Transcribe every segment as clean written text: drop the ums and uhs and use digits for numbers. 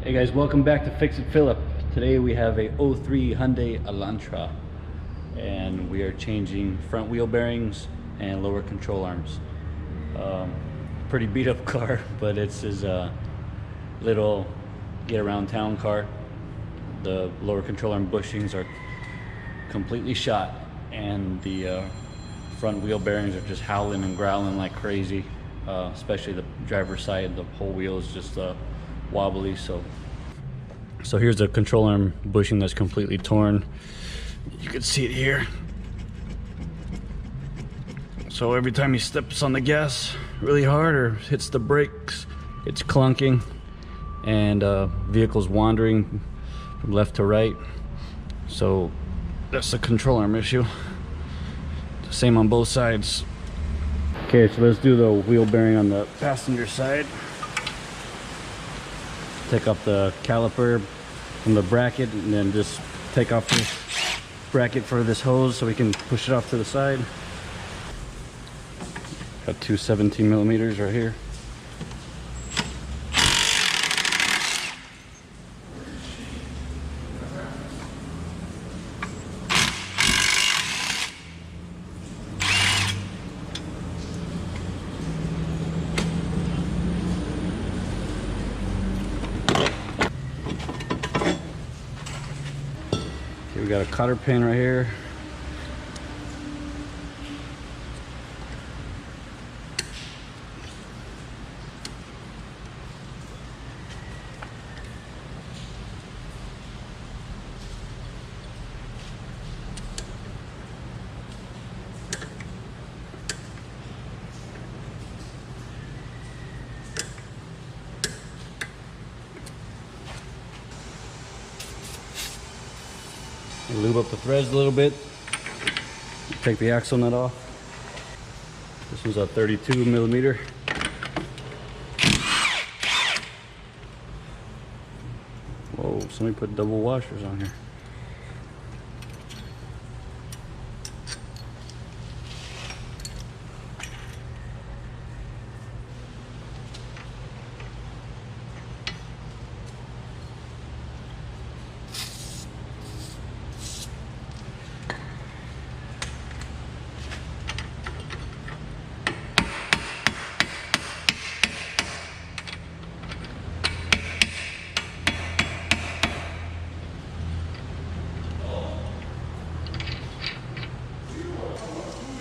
Hey guys, welcome back to FixItPhillip. Today we have a 03 Hyundai Elantra and we are changing front wheel bearings and lower control arms. Pretty beat up car, but it's his little get around town car. The lower control arm bushings are completely shot and the front wheel bearings are just howling and growling like crazy, especially the driver's side. The whole wheel is just wobbly. So here's the control arm bushing that's completely torn. You can see it here. So every time he steps on the gas really hard or hits the brakes, it's clunking, and vehicle's wandering from left to right. So that's the control arm issue. Same on both sides. Okay, so let's do the wheel bearing on the passenger side. Take off the caliper from the bracket and then just take off this bracket for this hose so we can push it off to the side. Got two 17mm right here. We got a cotter pin right here. Lube up the threads a little bit. Take the axle nut off. This one's a 32mm. Whoa, somebody put double washers on here.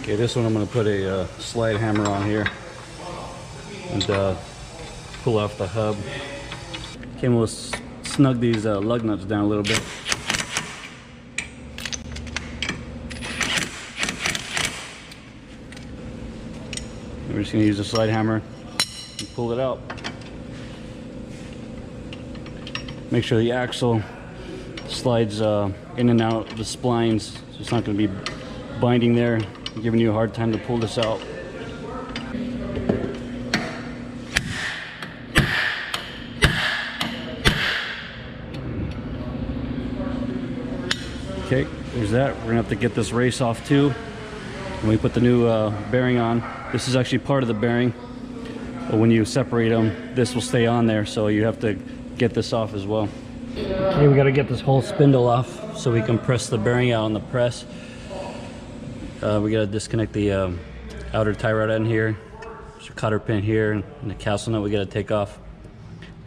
Okay, this one I'm going to put a slide hammer on here and pull off the hub. Okay, we'll snug these lug nuts down a little bit. We're just going to use the slide hammer and pull it out. Make sure the axle slides in and out of the splines, so it's not going to be binding there, giving you a hard time to pull this out. Okay, there's that. We're gonna have to get this race off too when we put the new bearing on. This is actually part of the bearing, but when you separate them, this will stay on there, so you have to get this off as well. Okay, we got to get this whole spindle off so we can press the bearing out on the press. We got to disconnect the outer tie rod end here. There's a cotter pin here and the castle nut we got to take off,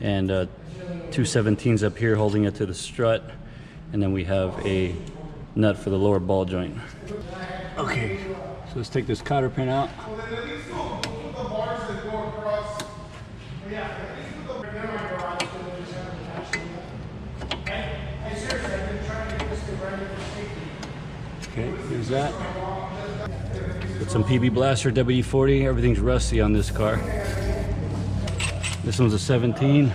and two 17s up here holding it to the strut, and then we have a nut for the lower ball joint. Okay, so let's take this cotter pin out. Okay, here's that. Put some PB Blaster WD-40. Everything's rusty on this car. This one's a 17.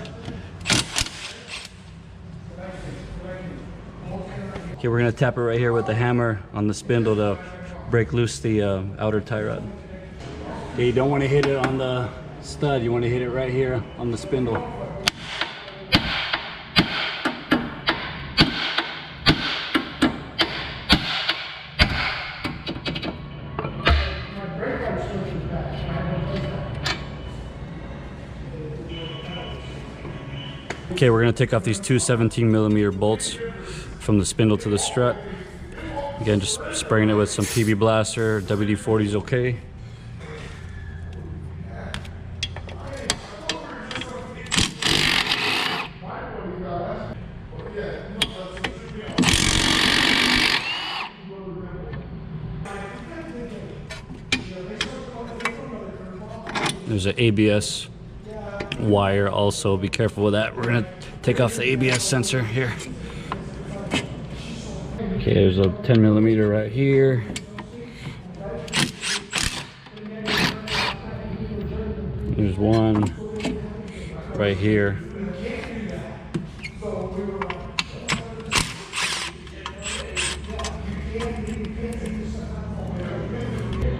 Okay, we're gonna tap it right here with the hammer on the spindle to break loose the outer tie rod. Okay, you don't want to hit it on the stud. You want to hit it right here on the spindle. Okay, we're gonna take off these two 17mm bolts from the spindle to the strut. Again, just spraying it with some PB Blaster. WD-40 is okay. There's an ABS wire also, be careful with that. We're gonna take off the ABS sensor here. Okay, there's a 10mm right here. There's one right here.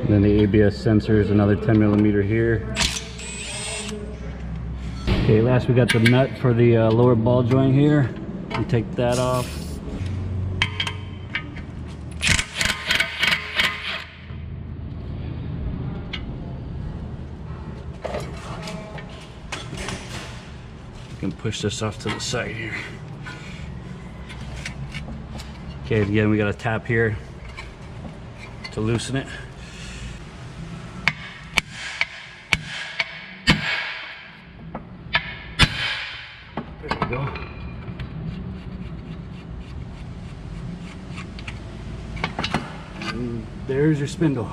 And then the ABS sensor is another 10mm here. Okay, last we got the nut for the lower ball joint here. We take that off. You can push this off to the side here. Okay, again we got a tap here to loosen it. There we go. And there's your spindle.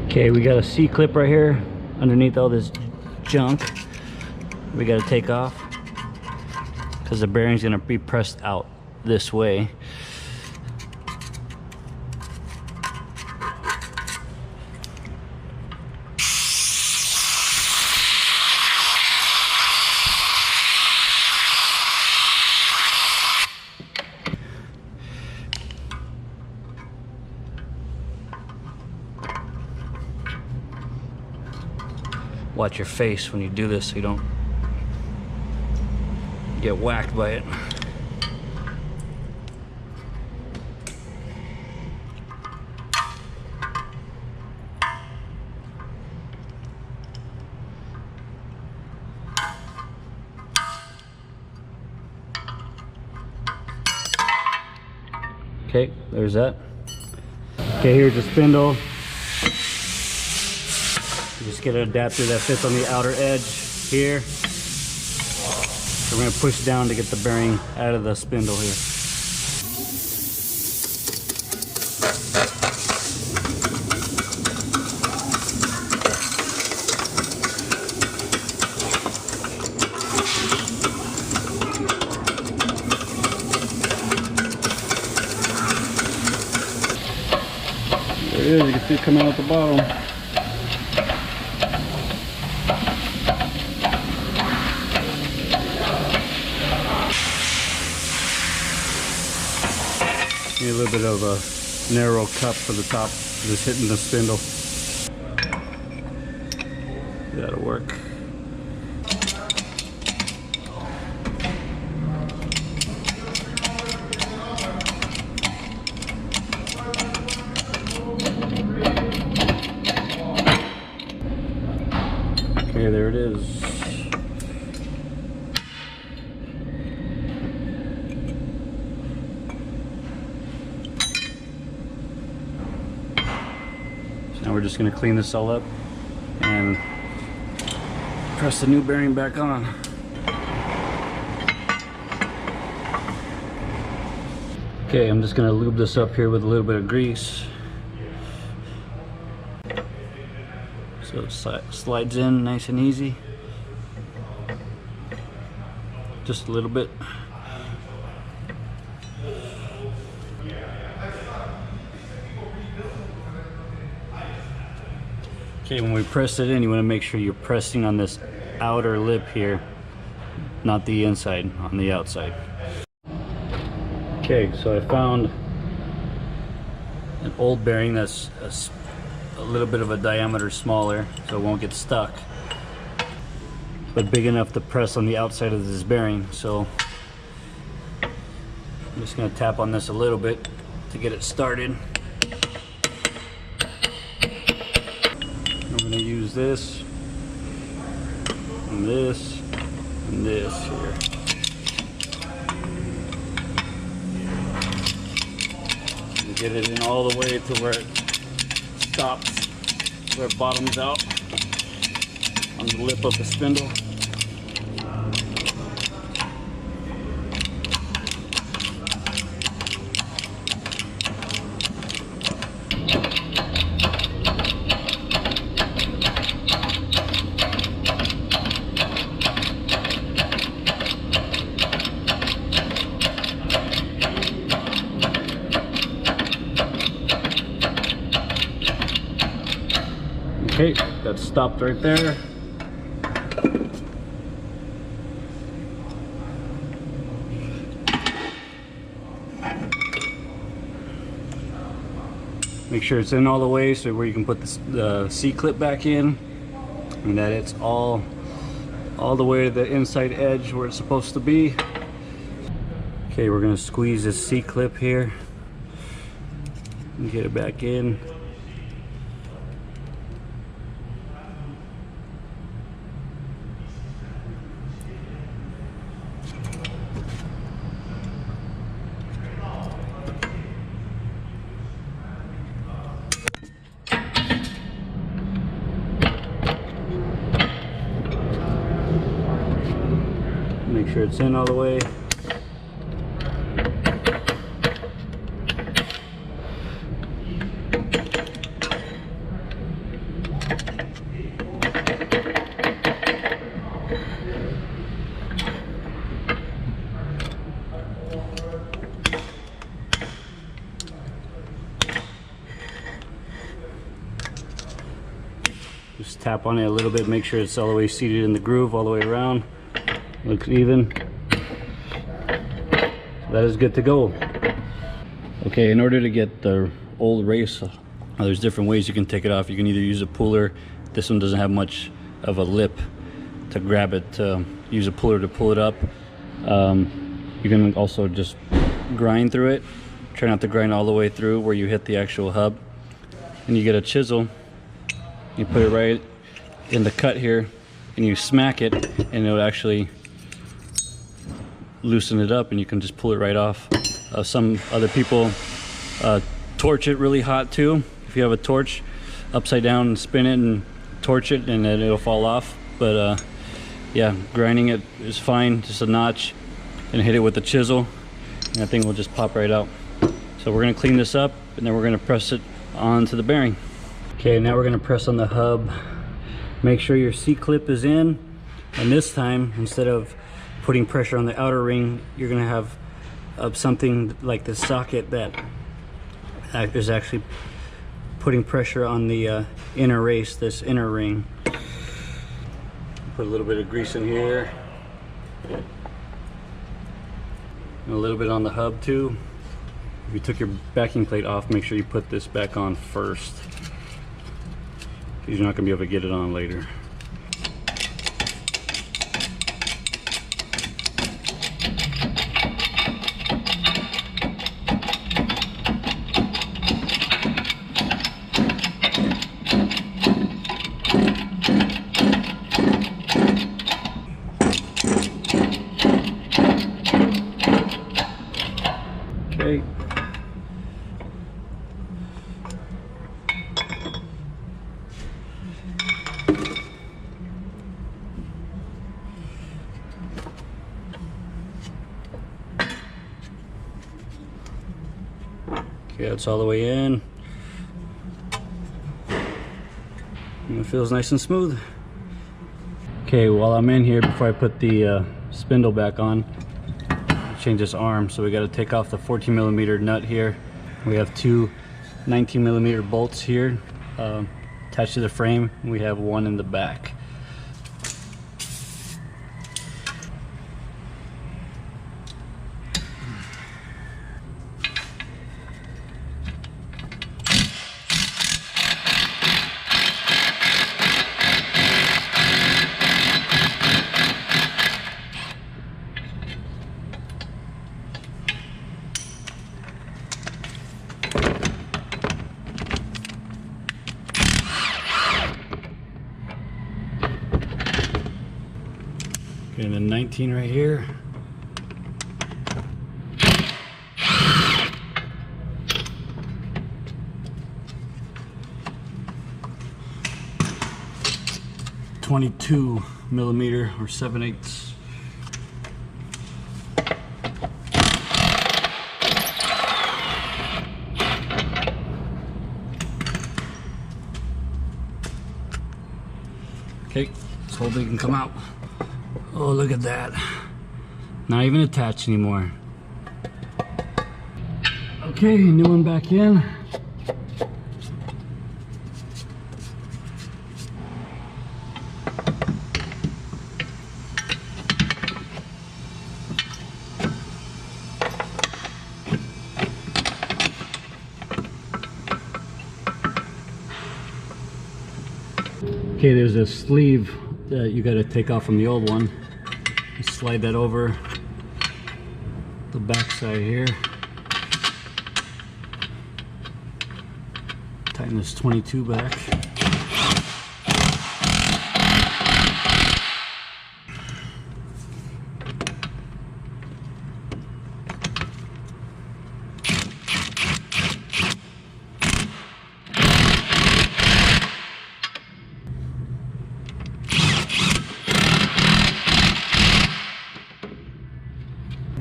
Okay, we got a C-clip right here underneath all this junk. We got to take off because the bearing's going to be pressed out this way. Watch your face when you do this so you don't get whacked by it. Okay, there's that. Okay, here's the spindle. Just get an adapter that fits on the outer edge here. We're going to push down to get the bearing out of the spindle here. There it is, you can see it coming out the bottom. Need a little bit of a narrow cup for the top, just hitting the spindle. That'll work. Okay, there it is. Now we're just going to clean this all up and press the new bearing back on. Okay, I'm just going to lube this up here with a little bit of grease. So it slides in nice and easy. Just a little bit. Okay, when we press it in, you want to make sure you're pressing on this outer lip here, not the inside, on the outside. Okay, so I found an old bearing that's a little bit of a diameter smaller, so it won't get stuck, but big enough to press on the outside of this bearing. So I'm just going to tap on this a little bit to get it started. I'm going to use this and this and this here. And get it in all the way to where it stops, where it bottoms out on the lip of the spindle. Okay, that's stopped right there. Make sure it's in all the way so where you can put the C-clip back in, and that it's all the way to the inside edge where it's supposed to be. Okay, we're gonna squeeze this C-clip here and get it back in. Make sure it's in all the way. Just tap on it a little bit, make sure it's all the way seated in the groove all the way around. Looks even. That is good to go. Okay, in order to get the old race, there's different ways you can take it off. You can either use a puller. This one doesn't have much of a lip to grab it. Use a puller to pull it up. You can also just grind through it. Try not to grind all the way through where you hit the actual hub. And you get a chisel. You put it right in the cut here, and you smack it, and it'll actually loosen it up, and you can just pull it right off. Some other people torch it really hot too. If you have a torch, upside down and spin it and torch it, and then it'll fall off. But yeah, grinding it is fine. Just a notch, and hit it with a chisel, and that thing will just pop right out. So we're gonna clean this up, and then we're gonna press it onto the bearing. Okay, now we're gonna press on the hub. Make sure your C-clip is in, and this time, instead of putting pressure on the outer ring, you're gonna have something like the socket that is actually putting pressure on the inner race, this inner ring. Put a little bit of grease in here, and a little bit on the hub too. If you took your backing plate off, make sure you put this back on first, because you're not gonna be able to get it on later. Okay. Okay, that's all the way in. And it feels nice and smooth. Okay, while I'm in here, before I put the spindle back on, change this arm. So we got to take off the 14mm nut here. We have two 19mm bolts here attached to the frame. We have one in the back. And then 19 right here. .22 millimeter or 7/8. Okay, this whole thing can come out. Oh, look at that. Not even attached anymore. Okay, new one back in. Okay, there's a sleeve that you got to take off from the old one. You slide that over the back side here. Tighten this 22 back.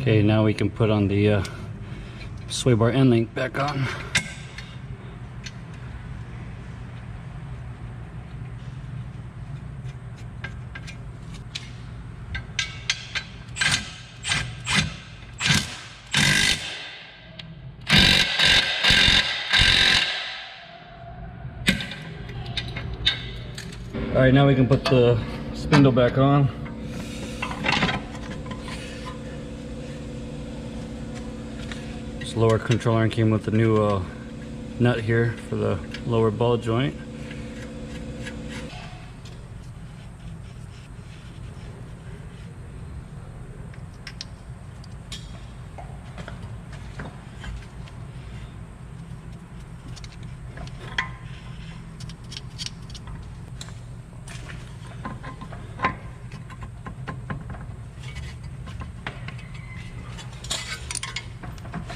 Okay, now we can put on the sway bar end link back on. All right, now we can put the spindle back on. Lower control arm came with the new nut here for the lower ball joint.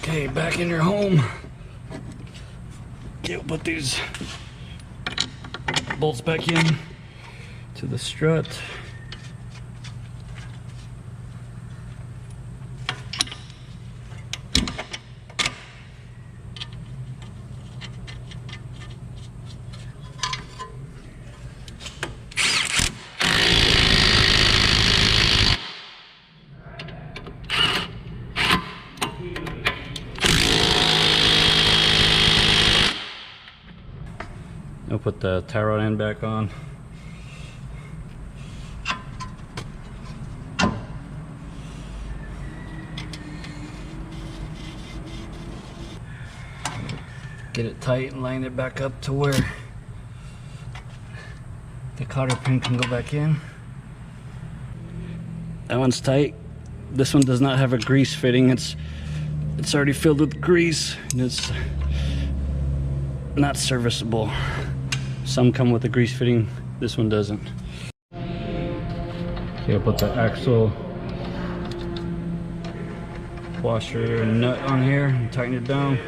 Okay, back in your home. Okay, we'll put these bolts back in to the strut. I'll put the tie rod end back on. Get it tight and line it back up to where the cotter pin can go back in. That one's tight. This one does not have a grease fitting. It's already filled with grease and it's not serviceable. Some come with a grease fitting, this one doesn't. Okay, I'll put the axle washer and nut on here and tighten it down.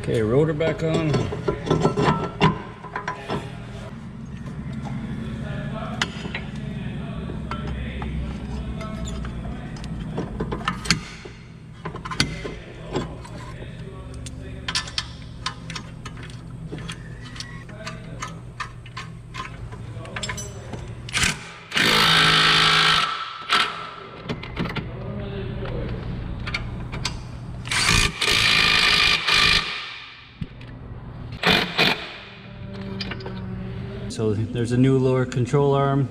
Okay, rotor back on. So there's a new lower control arm,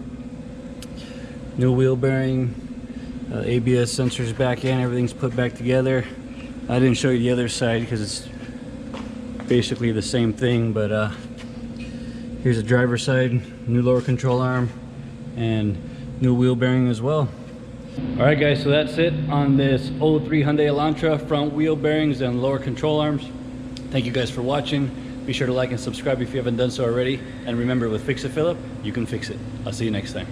new wheel bearing, ABS sensors back in, everything's put back together. I didn't show you the other side because it's basically the same thing, but here's the driver's side, new lower control arm, and new wheel bearing as well. All right guys, so that's it on this 03 Hyundai Elantra, front wheel bearings and lower control arms. Thank you guys for watching. Be sure to like and subscribe if you haven't done so already. And remember, with Fix It Phillip, you can fix it. I'll see you next time.